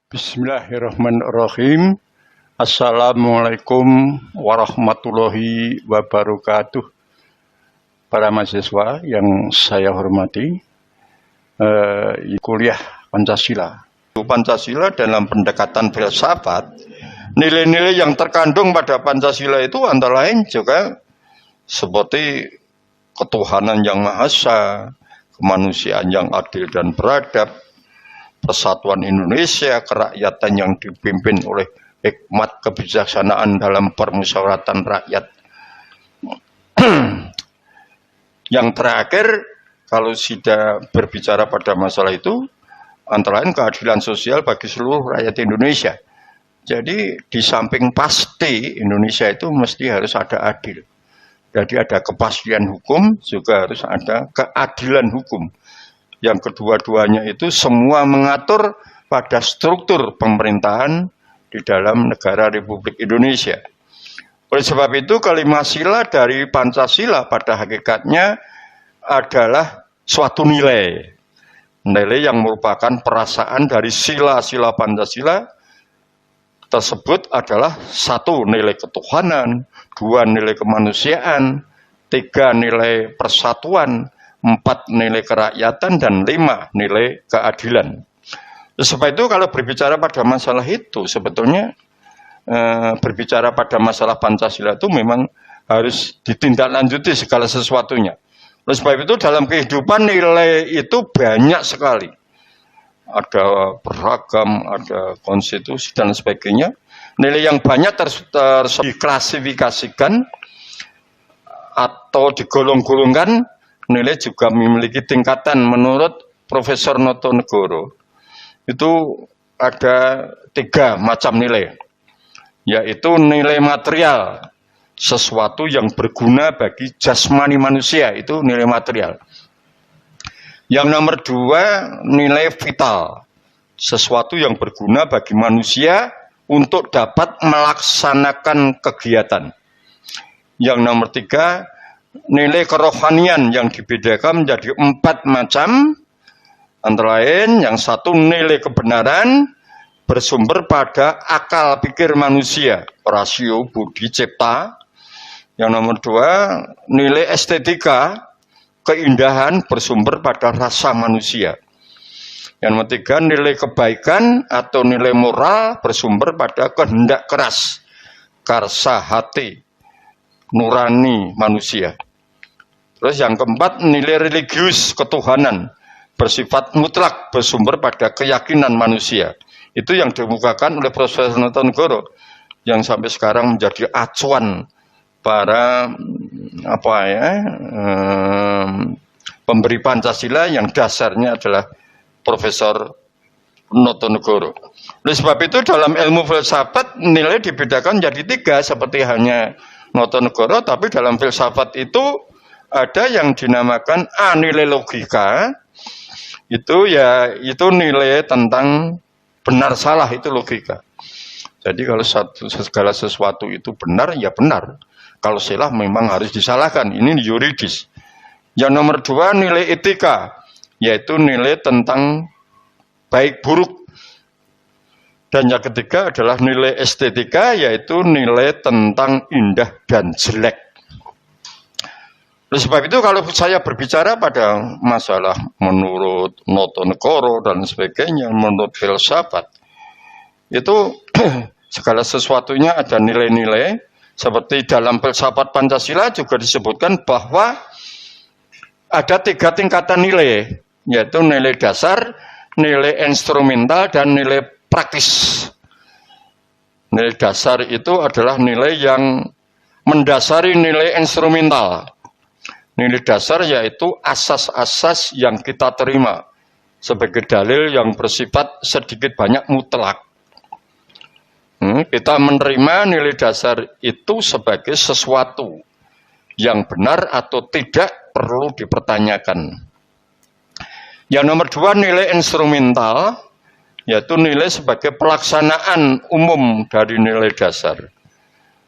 Bismillahirrahmanirrahim. Assalamualaikum warahmatullahi wabarakatuh. Para mahasiswa yang saya hormati, kuliah Pancasila. Pancasila dalam pendekatan filsafat, nilai-nilai yang terkandung pada Pancasila itu antara lain juga seperti ketuhanan yang Maha Esa, kemanusiaan yang adil dan beradab, persatuan Indonesia, kerakyatan yang dipimpin oleh hikmat kebijaksanaan dalam permusyawaratan rakyat. Yang terakhir, kalau sudah berbicara pada masalah itu, antara lain keadilan sosial bagi seluruh rakyat Indonesia. Jadi di samping pasti Indonesia itu mesti harus ada adil. Jadi ada kepastian hukum, juga harus ada keadilan hukum. Yang kedua-duanya itu semua mengatur pada struktur pemerintahan di dalam negara Republik Indonesia. Oleh sebab itu kalimat sila dari Pancasila pada hakikatnya adalah suatu nilai. Nilai yang merupakan perasaan dari sila-sila Pancasila tersebut adalah satu, nilai ketuhanan, dua, nilai kemanusiaan, tiga, nilai persatuan, empat, nilai kerakyatan, dan lima, nilai keadilan. Sebab itu kalau berbicara pada masalah itu, sebetulnya berbicara pada masalah Pancasila itu memang harus ditindaklanjuti segala sesuatunya. Oleh sebab itu dalam kehidupan nilai itu banyak sekali. Ada beragam, ada konstitusi dan sebagainya. Nilai yang banyak diklasifikasikan atau digolong-golongkan. Nilai juga memiliki tingkatan menurut Profesor Notonegoro. Itu ada 3 macam nilai, yaitu nilai material, sesuatu yang berguna bagi jasmani manusia, itu nilai material. Yang nomor 2, nilai vital, sesuatu yang berguna bagi manusia untuk dapat melaksanakan kegiatan. Yang nomor 3, nilai kerohanian yang dibedakan menjadi 4 macam. Antara lain, yang satu nilai kebenaran bersumber pada akal pikir manusia, rasio budi cipta. Yang nomor 2, nilai estetika, keindahan bersumber pada rasa manusia. Yang nomor 3, nilai kebaikan atau nilai moral bersumber pada kehendak keras, karsa hati, nurani manusia. Terus yang keempat, nilai religius ketuhanan bersifat mutlak bersumber pada keyakinan manusia. Itu yang dikemukakan oleh Profesor Notonegoro yang sampai sekarang menjadi acuan para pemberi Pancasila yang dasarnya adalah Profesor Notonegoro. Oleh sebab itu dalam ilmu filsafat nilai dibedakan jadi 3 seperti halnya Notonegoro, tapi dalam filsafat itu ada yang dinamakan nilai logika. Itu nilai tentang benar salah, itu logika. Jadi kalau segala sesuatu itu benar, ya benar. Kalau salah memang harus disalahkan. Ini yuridis. Yang nomor 2, nilai etika, yaitu nilai tentang baik buruk. Dan yang ketiga adalah nilai estetika, yaitu nilai tentang indah dan jelek. Oleh sebab itu kalau saya berbicara pada masalah menurut Notonegoro dan sebagainya, menurut filsafat, itu segala sesuatunya ada nilai-nilai. Seperti dalam filsafat Pancasila juga disebutkan bahwa ada 3 tingkatan nilai, yaitu nilai dasar, nilai instrumental, dan nilai praktis. Nilai dasar itu adalah nilai yang mendasari nilai instrumental. Nilai dasar yaitu asas-asas yang kita terima sebagai dalil yang bersifat sedikit banyak mutlak. Kita menerima nilai dasar itu sebagai sesuatu yang benar atau tidak perlu dipertanyakan. Yang nomor 2, nilai instrumental, yaitu nilai sebagai pelaksanaan umum dari nilai dasar.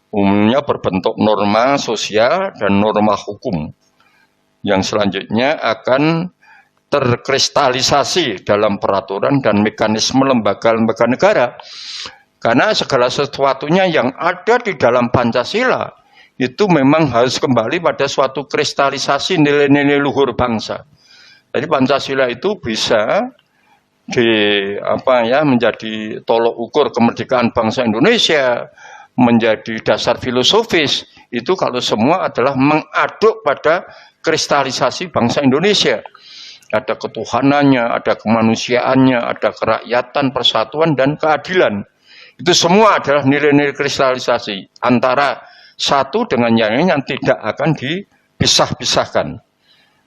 Umumnya berbentuk norma sosial dan norma hukum, yang selanjutnya akan terkristalisasi dalam peraturan dan mekanisme lembaga-lembaga negara. Karena segala sesuatunya yang ada di dalam Pancasila itu memang harus kembali pada suatu kristalisasi nilai-nilai luhur bangsa. Jadi Pancasila itu bisa menjadi tolok ukur kemerdekaan bangsa Indonesia, menjadi dasar filosofis. Itu kalau semua adalah mengaduk pada kristalisasi bangsa Indonesia. Ada ketuhanannya, ada kemanusiaannya, ada kerakyatan, persatuan, dan keadilan. Itu semua adalah nilai-nilai kristalisasi antara satu dengan yang lain yang tidak akan dipisah-pisahkan.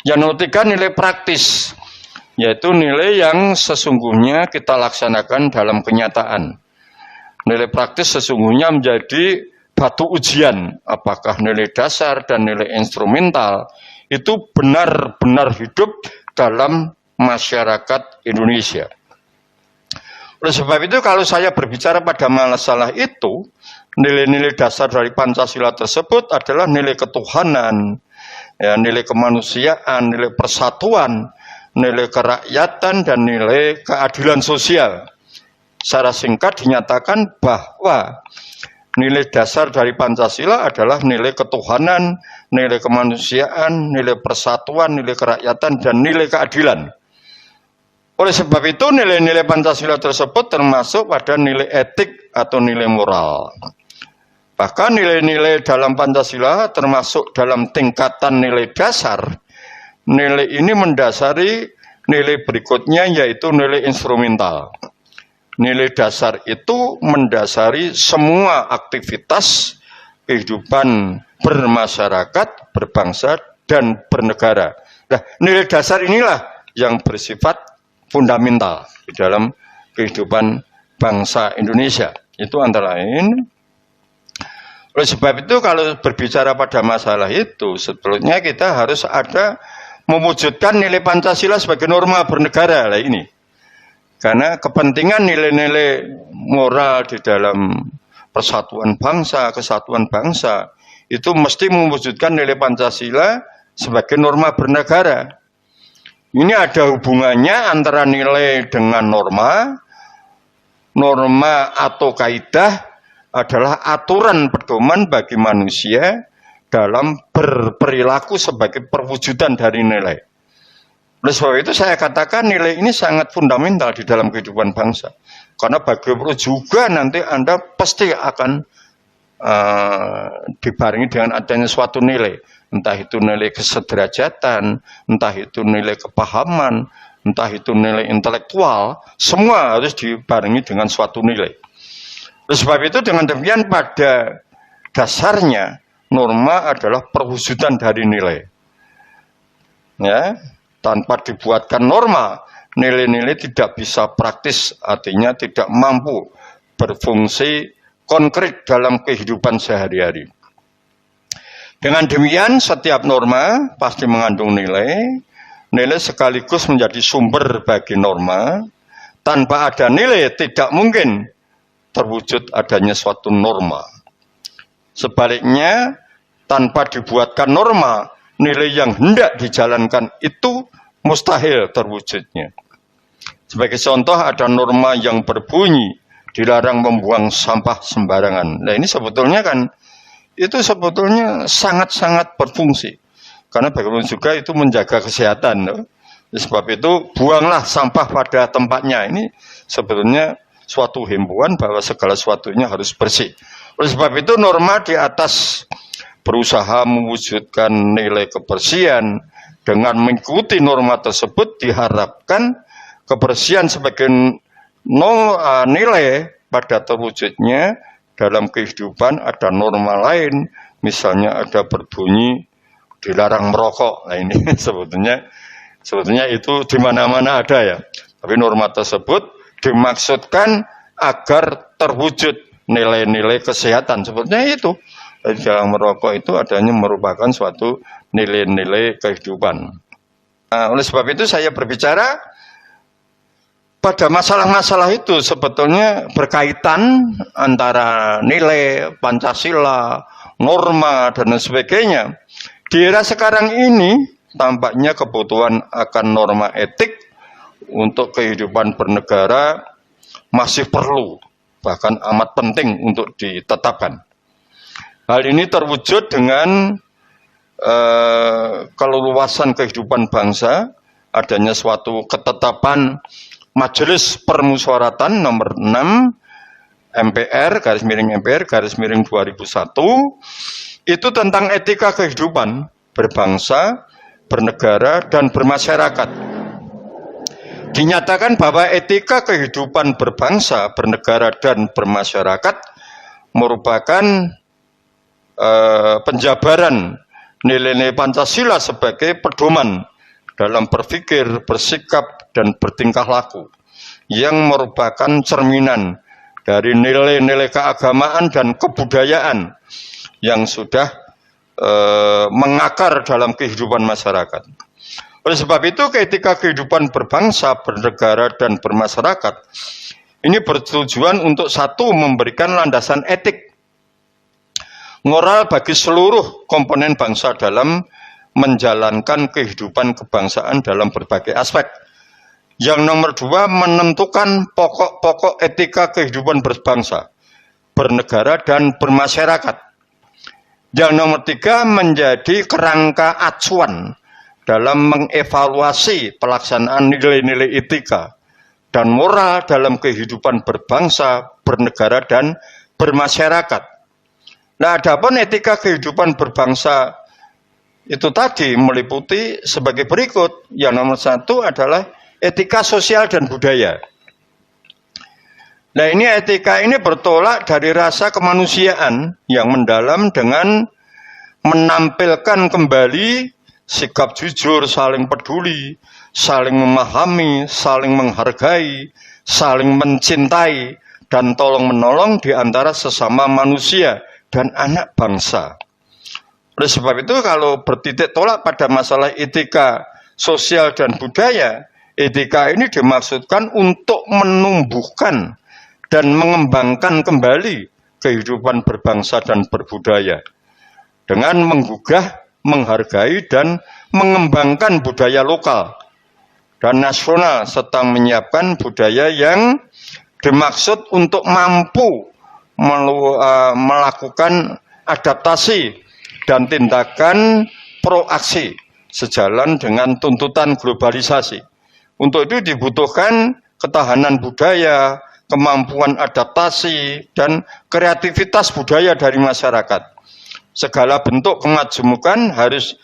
Yang ketiga nilai praktis, yaitu nilai yang sesungguhnya kita laksanakan dalam kenyataan. Nilai praktis sesungguhnya menjadi batu ujian, apakah nilai dasar dan nilai instrumental itu benar-benar hidup dalam masyarakat Indonesia. Oleh sebab itu kalau saya berbicara pada masalah itu, nilai-nilai dasar dari Pancasila tersebut adalah nilai ketuhanan, ya, nilai kemanusiaan, nilai persatuan, nilai kerakyatan, dan nilai keadilan sosial. Secara singkat dinyatakan bahwa nilai dasar dari Pancasila adalah nilai ketuhanan, nilai kemanusiaan, nilai persatuan, nilai kerakyatan, dan nilai keadilan. Oleh sebab itu nilai-nilai Pancasila tersebut termasuk pada nilai etik atau nilai moral. Bahkan nilai-nilai dalam Pancasila termasuk dalam tingkatan nilai dasar. Nilai ini mendasari nilai berikutnya yaitu nilai instrumental. Nilai dasar itu mendasari semua aktivitas kehidupan bermasyarakat, berbangsa, dan bernegara. Nah, nilai dasar inilah yang bersifat fundamental di dalam kehidupan bangsa Indonesia. Itu antara lain. Oleh sebab itu kalau berbicara pada masalah itu, sebetulnya kita harus ada mewujudkan nilai Pancasila sebagai norma bernegara lah ini. Karena kepentingan nilai-nilai moral di dalam persatuan bangsa, kesatuan bangsa, itu mesti mewujudkan nilai Pancasila sebagai norma bernegara. Ini ada hubungannya antara nilai dengan norma. Norma atau kaidah adalah aturan pedoman bagi manusia dalam berperilaku sebagai perwujudan dari nilai. Oleh sebab itu saya katakan nilai ini sangat fundamental di dalam kehidupan bangsa. Karena bagaimana juga nanti Anda pasti akan dibarengi dengan adanya suatu nilai. Entah itu nilai kesederajatan, entah itu nilai kepahaman, entah itu nilai intelektual, semua harus dibarengi dengan suatu nilai. Oleh sebab itu dengan demikian pada dasarnya norma adalah perwujudan dari nilai. Ya, tanpa dibuatkan norma, nilai-nilai tidak bisa praktis, artinya tidak mampu berfungsi konkret dalam kehidupan sehari-hari. Dengan demikian setiap norma pasti mengandung nilai. Nilai sekaligus menjadi sumber bagi norma. Tanpa ada nilai tidak mungkin terwujud adanya suatu norma. Sebaliknya tanpa dibuatkan norma, nilai yang hendak dijalankan itu mustahil terwujudnya. Sebagai contoh ada norma yang berbunyi dilarang membuang sampah sembarangan. Nah ini sebetulnya kan itu sebetulnya sangat-sangat berfungsi. Karena bagaimana juga itu menjaga kesehatan. No? Sebab itu buanglah sampah pada tempatnya. Ini sebetulnya suatu himbauan bahwa segala sesuatunya harus bersih. Oleh sebab itu norma di atas berusaha mewujudkan nilai kebersihan. Dengan mengikuti norma tersebut diharapkan kebersihan sebagai nilai pada terwujudnya dalam kehidupan ada norma lain, misalnya ada berbunyi dilarang merokok. Nah ini sebetulnya itu di mana-mana ada ya. Tapi norma tersebut dimaksudkan agar terwujud nilai-nilai kesehatan. Sebetulnya itu. Jadi dilarang merokok itu adanya merupakan suatu nilai-nilai kehidupan. Nah, oleh sebab itu saya berbicara pada masalah-masalah itu sebetulnya berkaitan antara nilai, Pancasila, norma, dan sebagainya. Di era sekarang ini, tampaknya kebutuhan akan norma etik untuk kehidupan bernegara masih perlu, bahkan amat penting untuk ditetapkan. Hal ini terwujud dengan keleluasan kehidupan bangsa, adanya suatu ketetapan Majelis Permusyawaratan nomor 6 MPR, garis miring 2001, itu tentang etika kehidupan berbangsa, bernegara, dan bermasyarakat. Dinyatakan bahwa etika kehidupan berbangsa, bernegara, dan bermasyarakat merupakan penjabaran nilai-nilai Pancasila sebagai pedoman dalam berpikir, bersikap, dan bertingkah laku yang merupakan cerminan dari nilai-nilai keagamaan dan kebudayaan yang sudah mengakar dalam kehidupan masyarakat. Oleh sebab itu, etika kehidupan berbangsa, bernegara, dan bermasyarakat ini bertujuan untuk satu, memberikan landasan etik moral bagi seluruh komponen bangsa dalam menjalankan kehidupan kebangsaan dalam berbagai aspek. Yang nomor 2, menentukan pokok-pokok etika kehidupan berbangsa, bernegara, dan bermasyarakat. Yang nomor 3, menjadi kerangka acuan dalam mengevaluasi pelaksanaan nilai-nilai etika dan moral dalam kehidupan berbangsa, bernegara, dan bermasyarakat. Nah, adapun etika kehidupan berbangsa itu tadi meliputi sebagai berikut. Yang nomor 1 adalah etika sosial dan budaya. Nah, ini etika ini bertolak dari rasa kemanusiaan yang mendalam dengan menampilkan kembali sikap jujur, saling peduli, saling memahami, saling menghargai, saling mencintai, dan tolong-menolong di antara sesama manusia dan anak bangsa. Oleh sebab itu, kalau bertitik tolak pada masalah etika sosial dan budaya, etika ini dimaksudkan untuk menumbuhkan dan mengembangkan kembali kehidupan berbangsa dan berbudaya dengan menggugah, menghargai, dan mengembangkan budaya lokal dan nasional serta menyiapkan budaya yang dimaksud untuk mampu melakukan adaptasi dan tindakan proaksi sejalan dengan tuntutan globalisasi. Untuk itu dibutuhkan ketahanan budaya, kemampuan adaptasi, dan kreativitas budaya dari masyarakat. Segala bentuk kemajemukan harus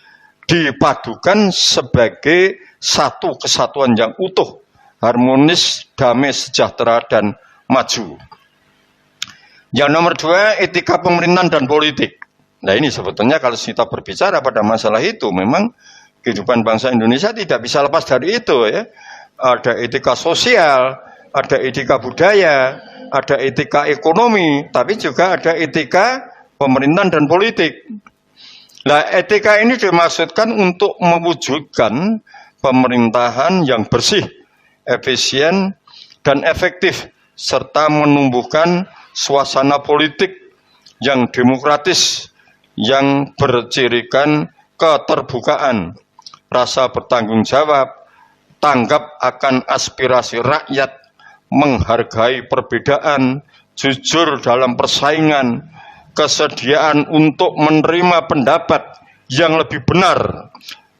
dipadukan sebagai satu kesatuan yang utuh, harmonis, damai, sejahtera, dan maju. Yang nomor 2, etika pemerintahan dan politik. Nah, ini sebetulnya kalau kita berbicara pada masalah itu, memang kehidupan bangsa Indonesia tidak bisa lepas dari itu, ya. Ada etika sosial, ada etika budaya, ada etika ekonomi, tapi juga ada etika pemerintahan dan politik. Nah, etika ini dimaksudkan untuk mewujudkan pemerintahan yang bersih, efisien, dan efektif, serta menumbuhkan suasana politik yang demokratis, yang bercirikan keterbukaan, rasa bertanggung jawab, tanggap akan aspirasi rakyat, menghargai perbedaan, jujur dalam persaingan, kesediaan untuk menerima pendapat yang lebih benar,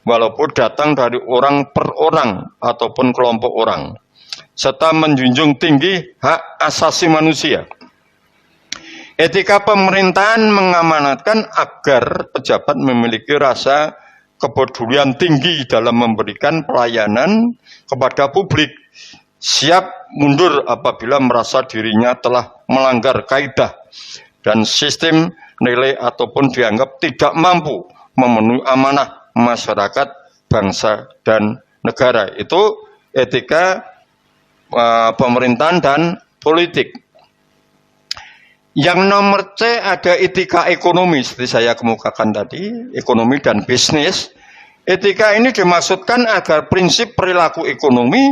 walaupun datang dari orang per orang ataupun kelompok orang, serta menjunjung tinggi hak asasi manusia. Etika pemerintahan mengamanatkan agar pejabat memiliki rasa kepedulian tinggi dalam memberikan pelayanan kepada publik, siap mundur apabila merasa dirinya telah melanggar kaidah dan sistem nilai ataupun dianggap tidak mampu memenuhi amanah masyarakat, bangsa, dan negara. Itu etika pemerintahan dan politik. Yang nomor C ada etika ekonomi, seperti saya kemukakan tadi, ekonomi dan bisnis. Etika ini dimaksudkan agar prinsip perilaku ekonomi,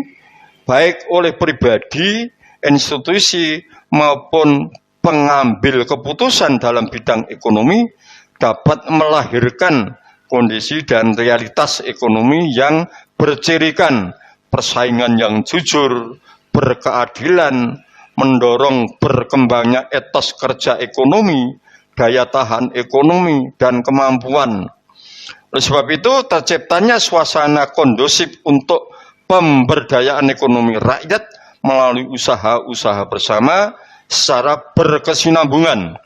baik oleh pribadi, institusi, maupun pengambil keputusan dalam bidang ekonomi, dapat melahirkan kondisi dan realitas ekonomi yang bercirikan persaingan yang jujur, berkeadilan, mendorong berkembangnya etos kerja ekonomi, daya tahan ekonomi, dan kemampuan. Oleh sebab itu, terciptanya suasana kondusif untuk pemberdayaan ekonomi rakyat melalui usaha-usaha bersama secara berkesinambungan,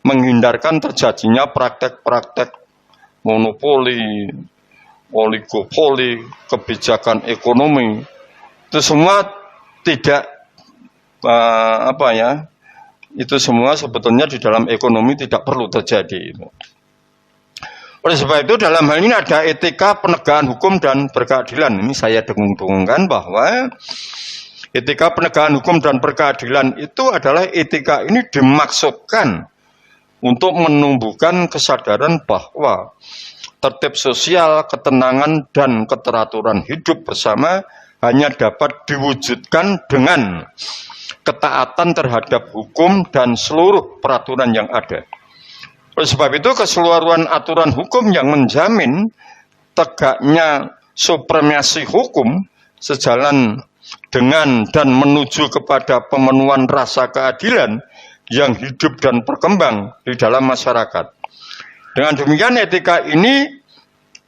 menghindarkan terjadinya praktek-praktek monopoli, oligopoli, kebijakan ekonomi. Itu semua tidak itu semua sebetulnya di dalam ekonomi tidak perlu terjadi. Oleh sebab itu dalam hal ini ada etika penegakan hukum dan berkeadilan. Ini saya dengung-dengungkan bahwa etika penegakan hukum dan berkeadilan itu adalah etika ini dimaksudkan untuk menumbuhkan kesadaran bahwa tertib sosial, ketenangan, dan keteraturan hidup bersama hanya dapat diwujudkan dengan ketaatan terhadap hukum dan seluruh peraturan yang ada. Oleh sebab itu, keseluruhan aturan hukum yang menjamin tegaknya supremasi hukum sejalan dengan dan menuju kepada pemenuhan rasa keadilan yang hidup dan berkembang di dalam masyarakat. Dengan demikian, etika ini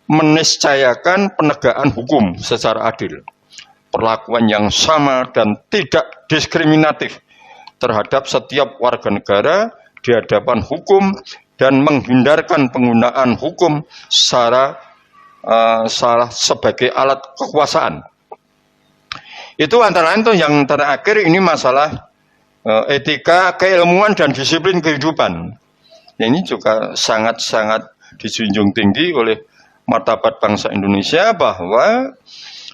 meniscayakan penegakan hukum secara adil, perlakuan yang sama dan tidak diskriminatif terhadap setiap warga negara di hadapan hukum dan menghindarkan penggunaan hukum secara sebagai alat kekuasaan. Itu antara lain tuh yang terakhir ini masalah etika keilmuan dan disiplin kehidupan. Ini juga sangat-sangat dijunjung tinggi oleh martabat bangsa Indonesia bahwa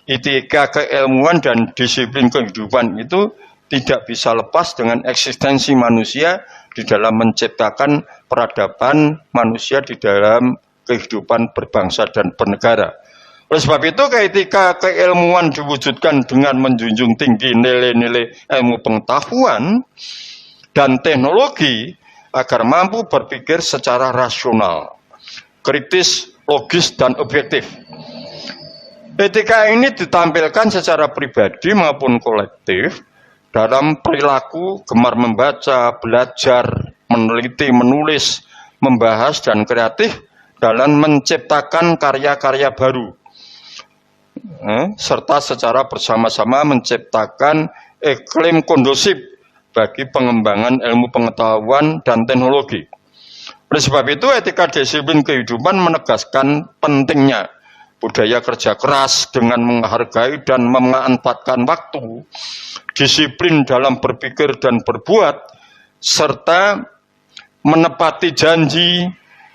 etika keilmuan dan disiplin kehidupan itu tidak bisa lepas dengan eksistensi manusia di dalam menciptakan peradaban manusia di dalam kehidupan berbangsa dan bernegara. Oleh sebab itu, etika keilmuan diwujudkan dengan menjunjung tinggi nilai-nilai ilmu pengetahuan dan teknologi agar mampu berpikir secara rasional, kritis, logis, dan objektif. Etika ini ditampilkan secara pribadi maupun kolektif dalam perilaku gemar membaca, belajar, meneliti, menulis, membahas, dan kreatif dalam menciptakan karya-karya baru, serta secara bersama-sama menciptakan iklim kondusif bagi pengembangan ilmu pengetahuan dan teknologi. Oleh sebab itu, etika disiplin kehidupan menegaskan pentingnya budaya kerja keras dengan menghargai dan memanfaatkan waktu, disiplin dalam berpikir dan berbuat, serta menepati janji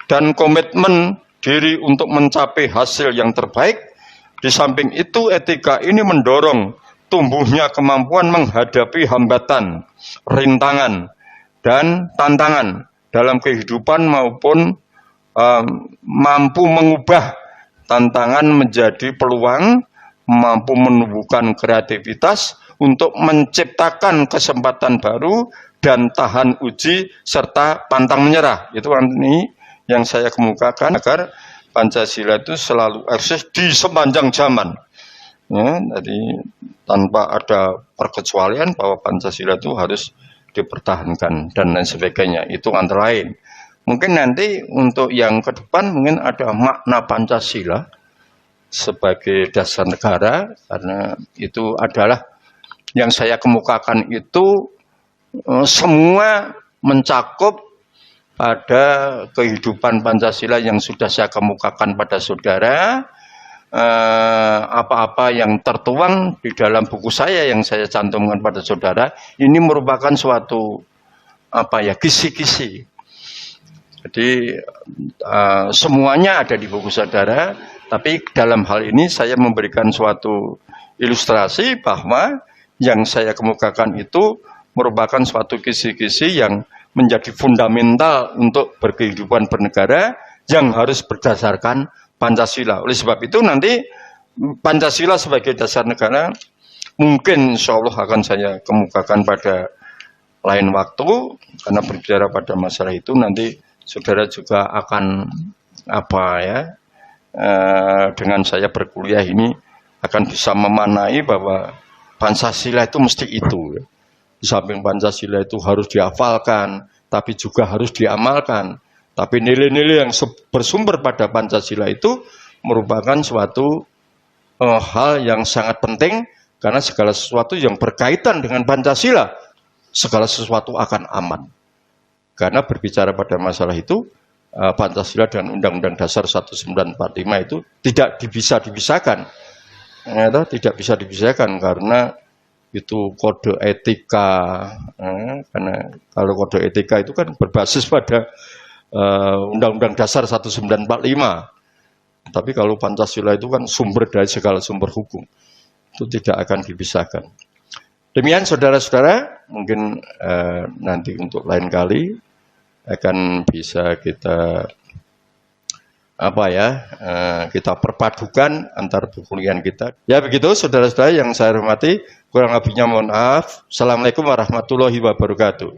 dan komitmen diri untuk mencapai hasil yang terbaik. Di samping itu, etika ini mendorong tumbuhnya kemampuan menghadapi hambatan, rintangan, dan tantangan dalam kehidupan maupun mampu mengubah tantangan menjadi peluang, mampu menumbuhkan kreativitas untuk menciptakan kesempatan baru dan tahan uji serta pantang menyerah. Itu ini yang saya kemukakan agar Pancasila itu selalu eksis di sepanjang zaman. Ya, jadi tanpa ada perkecualian bahwa Pancasila itu harus dipertahankan dan lain sebagainya. Itu antara lain. Mungkin nanti untuk yang ke depan mungkin ada makna Pancasila sebagai dasar negara, karena itu adalah yang saya kemukakan itu semua mencakup pada kehidupan Pancasila yang sudah saya kemukakan pada saudara. Apa-apa yang tertuang di dalam buku saya yang saya cantumkan pada saudara ini merupakan suatu kisi-kisi. Jadi semuanya ada di buku saudara, tapi dalam hal ini saya memberikan suatu ilustrasi bahwa yang saya kemukakan itu merupakan suatu kisi-kisi yang menjadi fundamental untuk berkehidupan bernegara yang harus berdasarkan Pancasila. Oleh sebab itu nanti Pancasila sebagai dasar negara mungkin insya Allah akan saya kemukakan pada lain waktu, karena berbicara pada masalah itu nanti saudara juga akan dengan saya berkuliah ini akan bisa memanai bahwa Pancasila itu mesti itu. Di samping Pancasila itu harus dihafalkan, tapi juga harus diamalkan. Tapi nilai-nilai yang bersumber pada Pancasila itu merupakan suatu hal yang sangat penting, karena segala sesuatu yang berkaitan dengan Pancasila, segala sesuatu akan aman. Karena berbicara pada masalah itu, Pancasila dan Undang-Undang Dasar 1945 itu tidak bisa dipisahkan. Tidak bisa dipisahkan karena itu kode etika. Karena kalau kode etika itu kan berbasis pada Undang-Undang Dasar 1945. Tapi kalau Pancasila itu kan sumber dari segala sumber hukum. Itu tidak akan dipisahkan. Demikian saudara-saudara, mungkin nanti untuk lain kali akan bisa kita kita perpadukan antar perkuliahan kita. Ya begitu saudara-saudara yang saya hormati, kurang lebihnya mohon maaf. Assalamualaikum warahmatullahi wabarakatuh.